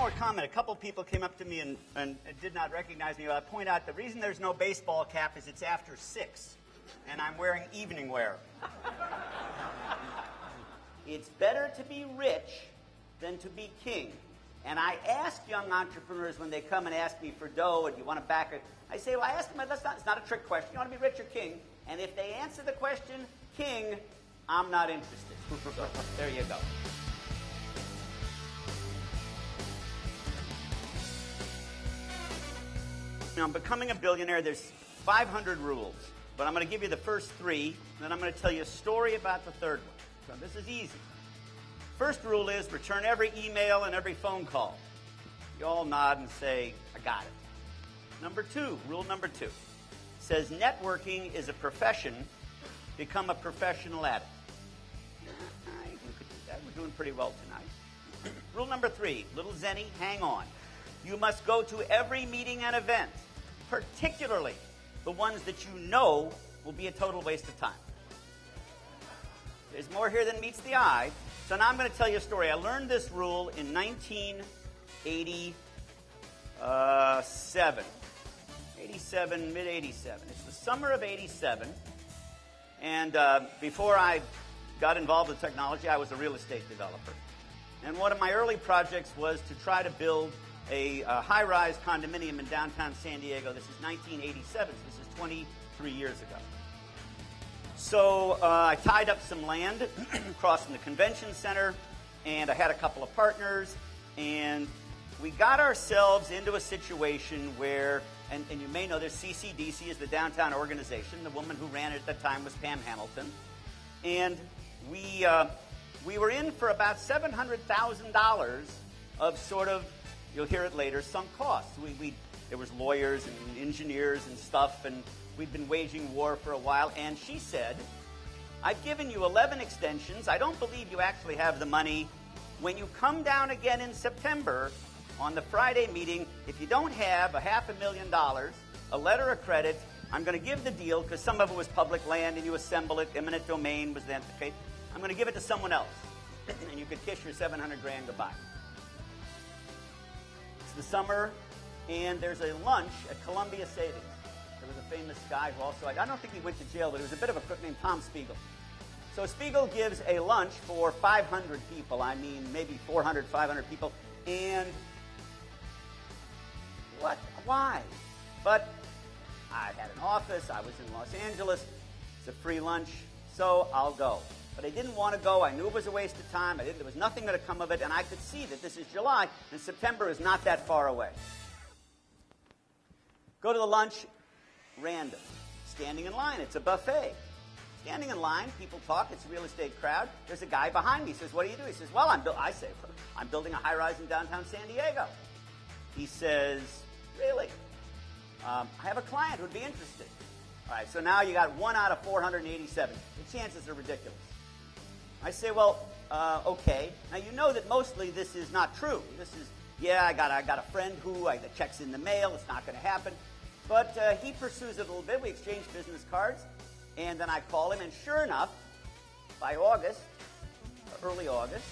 more comment. A couple people came up to me and did not recognize me. I point out the reason there's no baseball cap is it's after 6, and I'm wearing evening wear. It's better to be rich than to be king. And I ask young entrepreneurs when they come and ask me for dough, and you want to back it, I say, well, I ask them, it's not a trick question. You want to be rich or king? And if they answer the question, king, I'm not interested. So, there you go. Now, becoming a billionaire, there's 500 rules, but I'm going to give you the first 3, and then I'm going to tell you a story about the third one. So this is easy. First rule is return every email and every phone call. You all nod and say, I got it. Rule number 2, says networking is a profession. Become a professional at it. You could do that. We're doing pretty well tonight. Rule number 3, little Zenny, hang on. You must go to every meeting and event, particularly the ones that you know will be a total waste of time. There's more here than meets the eye. So now I'm going to tell you a story. I learned this rule in 1987. Mid-87. It's the summer of 87. And before I got involved with technology, I was a real estate developer. And one of my early projects was to try to build a high-rise condominium in downtown San Diego. This is 1987, so this is 23 years ago. So I tied up some land across from the convention center, and I had a couple of partners, and we got ourselves into a situation where, and you may know this, CCDC is the downtown organization. The woman who ran it at the time was Pam Hamilton. And we were in for about $700,000 of sort of, you'll hear it later, sunk costs. There was lawyers and engineers and stuff, and we'd been waging war for a while. And she said, I've given you 11 extensions. I don't believe you actually have the money. When you come down again in September on the Friday meeting, if you don't have $500,000, a letter of credit, I'm going to give the deal, because some of it was public land and you assemble it, eminent domain was then the case. I'm going to give it to someone else, and you could kiss your $700,000 goodbye. It's the summer, and there's a lunch at Columbia Savings. There was a famous guy who also, I don't think he went to jail, but he was a bit of a crook named Tom Spiegel. So Spiegel gives a lunch for 500 people. I mean, maybe 400, 500 people. And what? Why? But I had an office. I was in Los Angeles. It's a free lunch, so I'll go. But I didn't want to go. I knew it was a waste of time. There was nothing going to come of it, and I could see that this is July, and September is not that far away. Go to the lunch, random. Standing in line. It's a buffet. Standing in line, people talk. It's a real estate crowd. There's a guy behind me. He says, what do you do? He says, well, I'm building a high-rise in downtown San Diego. He says, really? I have a client who'd be interested. All right, so now you got 1 out of 487. The chances are ridiculous. I say, well, okay. Now, you know that mostly this is not true. This is, yeah, I got a friend who, the check's in the mail. It's not going to happen. But he pursues it a little bit. We exchange business cards. And then I call him, and sure enough, by August, early August,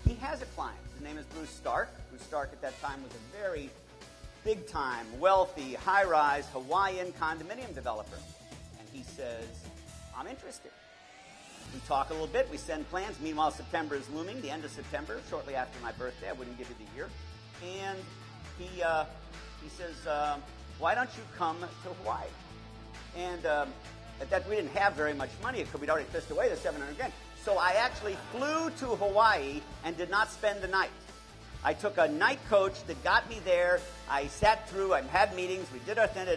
he has a client. His name is Bruce Stark. Bruce Stark at that time was a very big-time, wealthy, high-rise Hawaiian condominium developer. And he says, I'm interested. We talk a little bit. We send plans. Meanwhile, September is looming, the end of September, shortly after my birthday. I wouldn't give you the year. And he says, why don't you come to Hawaii? And at that, we didn't have very much money because we'd already pissed away the $700,000. So I actually flew to Hawaii and did not spend the night. I took a night coach that got me there. I sat through, I had meetings, we did our thing,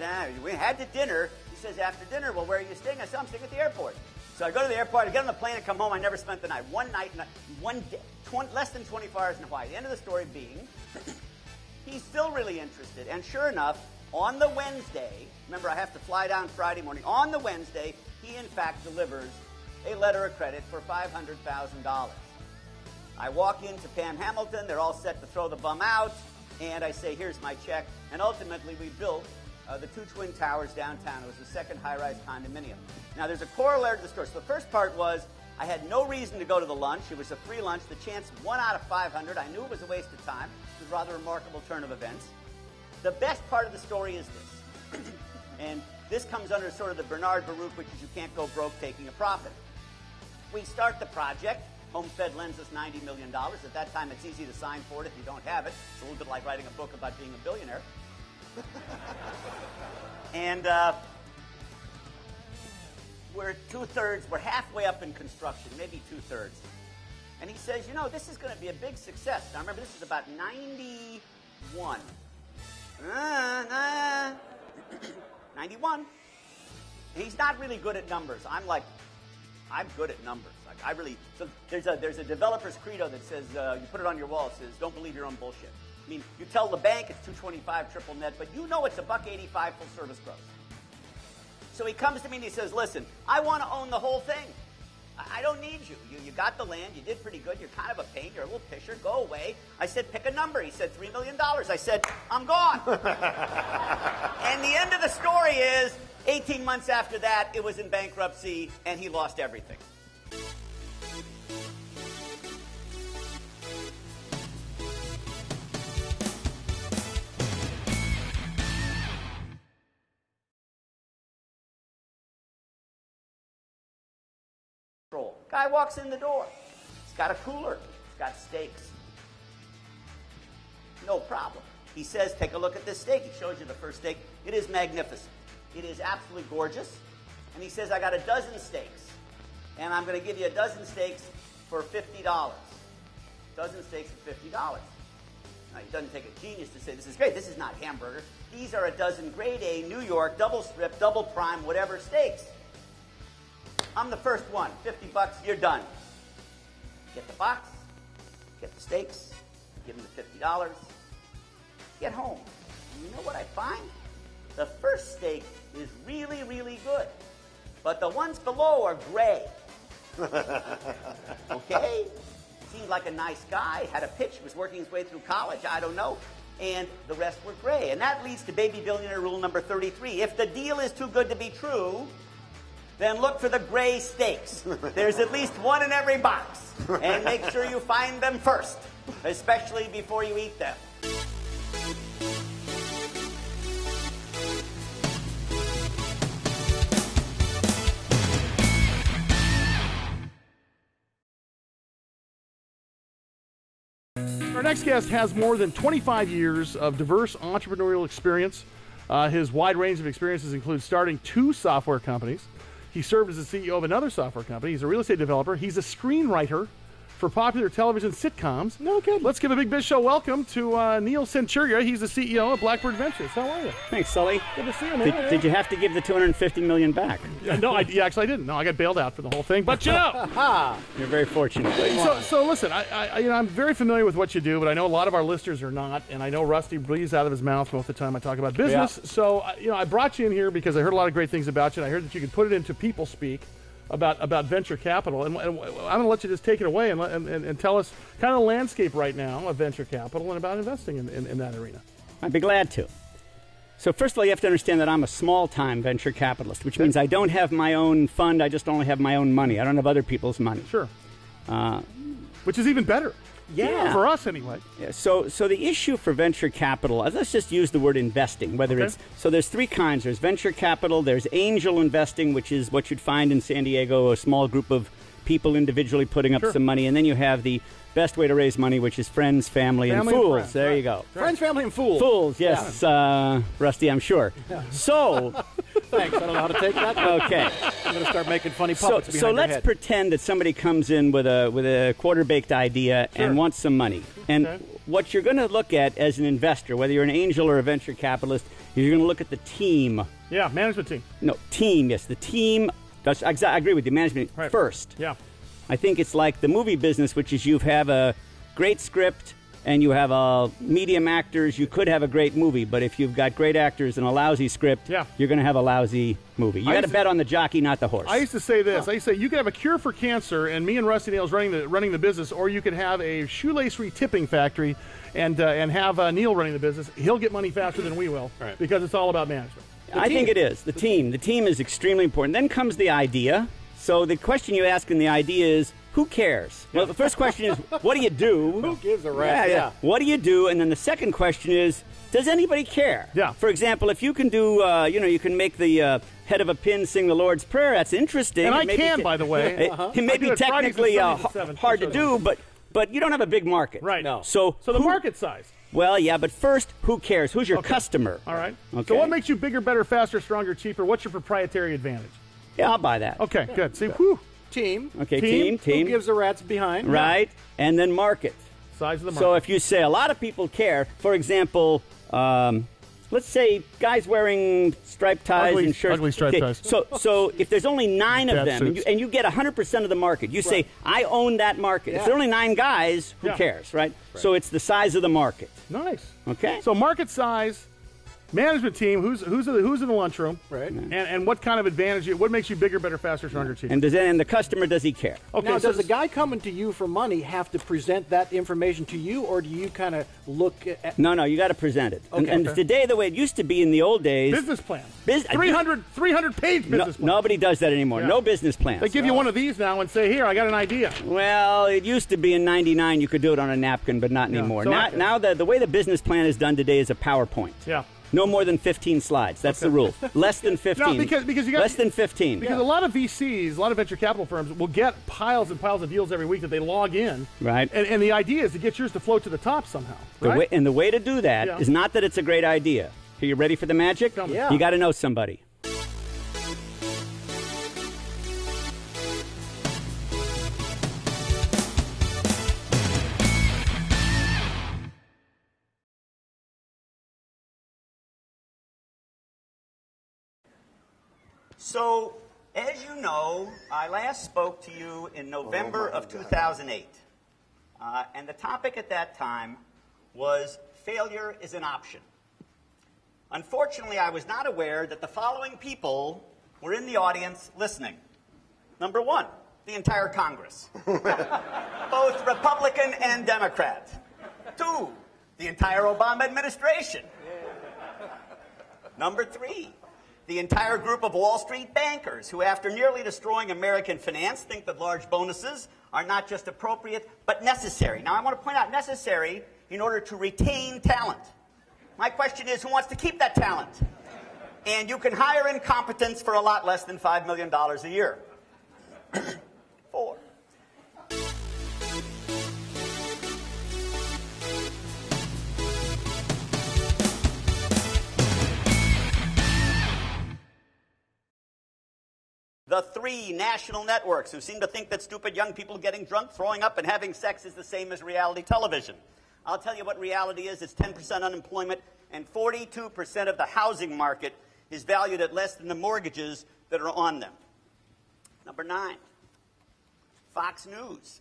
we had the dinner. He says, after dinner, well, where are you staying? I said, I'm staying at the airport. So I go to the airport, I get on the plane and come home. I never spent the night. One night, less than 24 hours in Hawaii. The end of the story being, he's still really interested. And sure enough, on the Wednesday, remember I have to fly down Friday morning, on the Wednesday, he in fact delivers a letter of credit for $500,000. I walk into Pam Hamilton, they're all set to throw the bum out, and I say, here's my check. And ultimately we built the 2 twin towers downtown. It was the second high-rise condominium. Now there's a corollary to the story. So the first part was, I had no reason to go to the lunch. It was a free lunch. The chance 1 out of 500. I knew it was a waste of time. It was a rather remarkable turn of events. The best part of the story is this. And this comes under sort of the Bernard Baruch, which is you can't go broke taking a profit. We start the project. HomeFed lends us $90 million. At that time, it's easy to sign for it if you don't have it. It's a little bit like writing a book about being a billionaire. And we're halfway up in construction, maybe 2/3. And he says, you know, this is going to be a big success. Now, remember, this is about 91. 91. He's not really good at numbers. I'm good at numbers. So there's a developer's credo that says, you put it on your wall, it says, don't believe your own bullshit. I mean, you tell the bank it's 225 triple net, but you know it's $1.85 full service gross. So he comes to me and he says, listen, I want to own the whole thing. I don't need you. You got the land. You did pretty good. You're kind of a pain. You're a little pisher. Go away. I said, pick a number. He said, $3 million. I said, I'm gone. And the end of the story is, 18 months after that, it was in bankruptcy, and he lost everything. Guy walks in the door. He's got a cooler. He's got steaks. No problem. He says, take a look at this steak. He shows you the first steak. It is magnificent. It is absolutely gorgeous. And he says, I got a dozen steaks. And I'm going to give you a dozen steaks for $50. Dozen steaks for $50. Now, it doesn't take a genius to say, this is great. This is not hamburger. These are a dozen grade A, New York, double strip, double prime, whatever steaks. I'm the first one. $50, you're done. Get the box, get the steaks, give him the $50, get home. And you know what I find? The first steak is really, really good. But the ones below are gray. Okay? Seemed like a nice guy, had a pitch, was working his way through college, I don't know. And the rest were gray. And that leads to baby billionaire rule number 33. If the deal is too good to be true, then look for the gray steaks. There's at least one in every box. And make sure you find them first, especially before you eat them. Our next guest has more than 25 years of diverse entrepreneurial experience. His wide range of experiences includes starting 2 software companies. He served as the CEO of another software company. He's a real estate developer. He's a screenwriter for popular television sitcoms. No kidding. Let's give a big show welcome to Neil Senturia. He's the CEO of Blackbird Ventures. How are you? Thanks, Sully. Good to see you, man. Did you have to give the $250 million back? No, actually I didn't. No, I got bailed out for the whole thing. But you know, you're very fortunate. So listen, I'm very familiar with what you do, but I know a lot of our listeners are not, and I know Rusty breathes out of his mouth most of the time I talk about business. Yeah. So I brought you in here because I heard a lot of great things about you, and I heard that you could put it into people speak about venture capital, and I'm going to let you just take it away and tell us kind of the landscape right now of venture capital and about investing in that arena. I'd be glad to. So first of all, you have to understand that I'm a small-time venture capitalist, which means I don't have my own fund. I just only have my own money. I don't have other people's money. Sure. Which is even better. Yeah. For us, anyway. Yeah, so the issue for venture capital, let's just use the word investing, so there's 3 kinds. There's venture capital, there's angel investing, which is what you'd find in San Diego, a small group of people individually putting up some money, and then you have the best way to raise money, which is friends, family and fools. Friends, there you go. Friends, family, and fools. Fools, yes. Yeah. Rusty, I'm sure. Yeah. So... Thanks. I don't know how to take that. Okay. I'm going to start making funny puppets behind So your let's head. pretend that somebody comes in with a quarter-baked idea and wants some money. And what you're going to look at as an investor, whether you're an angel or a venture capitalist, is you're going to look at the team. Yeah, management team. No, team, yes. The team, I agree with you, management first. Yeah. I think it's like the movie business, which is you have a great script and you have medium actors. You could have a great movie, but if you've got great actors and a lousy script, you're going to have a lousy movie. You got to bet on the jockey, not the horse. I used to say this. I used to say you could have a cure for cancer, and me and Rusty Nail's running the business, or you could have a shoelace retipping factory, and have Neil running the business. He'll get money faster than we will, because it's all about management. I think it is the team. The team is extremely important. Then comes the idea. So the question you ask in the idea is, who cares? Well, the first question is, what do you do? Who gives a rat's? Yeah. What do you do? And then the second question is, does anybody care? Yeah. For example, if you can do, you can make the head of a pin sing the Lord's Prayer, that's interesting. And I can, by the way. It may be technically hard to do, but you don't have a big market. Right. No. So the market size. Well, yeah, but first, who cares? Who's your customer? All right. Okay. So what makes you bigger, better, faster, stronger, cheaper? What's your proprietary advantage? Yeah, I'll buy that. Okay, good. See, whew. Team. Okay, Team. team. Who gives a rat's behind? Right. And then market. Size of the market. So if you say a lot of people care, for example, let's say guys wearing striped ties Ugly- and shirts. ugly striped ties. So if there's only 9 of Bad them suits. and you get 100% of the market, you say, I own that market. If there are only 9 guys, who Yeah. cares, right? So it's the size of the market. Nice. Okay. So market size, management team, who's in the lunchroom, Right. and what kind of advantage? What makes you bigger, better, faster, stronger, cheaper? And the customer, does he care? Okay, Now, so does the guy coming to you for money have to present that information to you, or do you kind of look at... No, you got to present it. And Okay. today, the way it used to be in the old days, business plan. Bus- 300-page business plan. nobody does that anymore. Yeah. No business plans. They give you one of these now and say, "Here, I got an idea." Well, it used to be in '99 you could do it on a napkin, but not anymore. So Now the way the business plan is done today is a PowerPoint. Yeah. No more than 15 slides. That's the rule. Less than 15. No, because you got less than 15. Because a lot of VCs, a lot of venture capital firms will get piles and piles of deals every week that they log in. Right. And the idea is to get yours to float to the top somehow. Right? The way to do that is not that it's a great idea. Are you ready for the magic? Tell me. Yeah. You got to know somebody. So, as you know, I last spoke to you in November of 2008. And the topic at that time was failure is an option. Unfortunately, I was not aware that the following people were in the audience listening. Number 1, the entire Congress, both Republican and Democrat. 2, the entire Obama administration. Number 3, the entire group of Wall Street bankers who, after nearly destroying American finance, think that large bonuses are not just appropriate, but necessary. Now, I want to point out necessary in order to retain talent. My question is, who wants to keep that talent? And you can hire incompetents for a lot less than $5 million a year. 4. The 3 national networks who seem to think that stupid young people getting drunk, throwing up, and having sex is the same as reality television. I'll tell you what reality is. It's 10% unemployment, and 42% of the housing market is valued at less than the mortgages that are on them. Number 9, Fox News.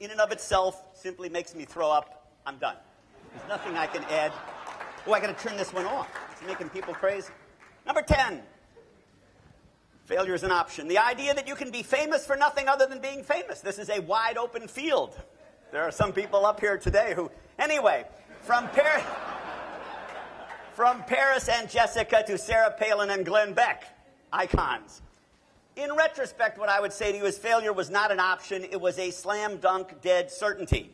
In and of itself simply makes me throw up. I'm done. There's nothing I can add. Oh, I got to turn this one off. It's making people crazy. Number 10. Failure is an option. The idea that you can be famous for nothing other than being famous. This is a wide open field. There are some people up here today who... Anyway, from Paris and Jessica to Sarah Palin and Glenn Beck, icons. In retrospect, what I would say to you is failure was not an option. It was a slam dunk dead certainty.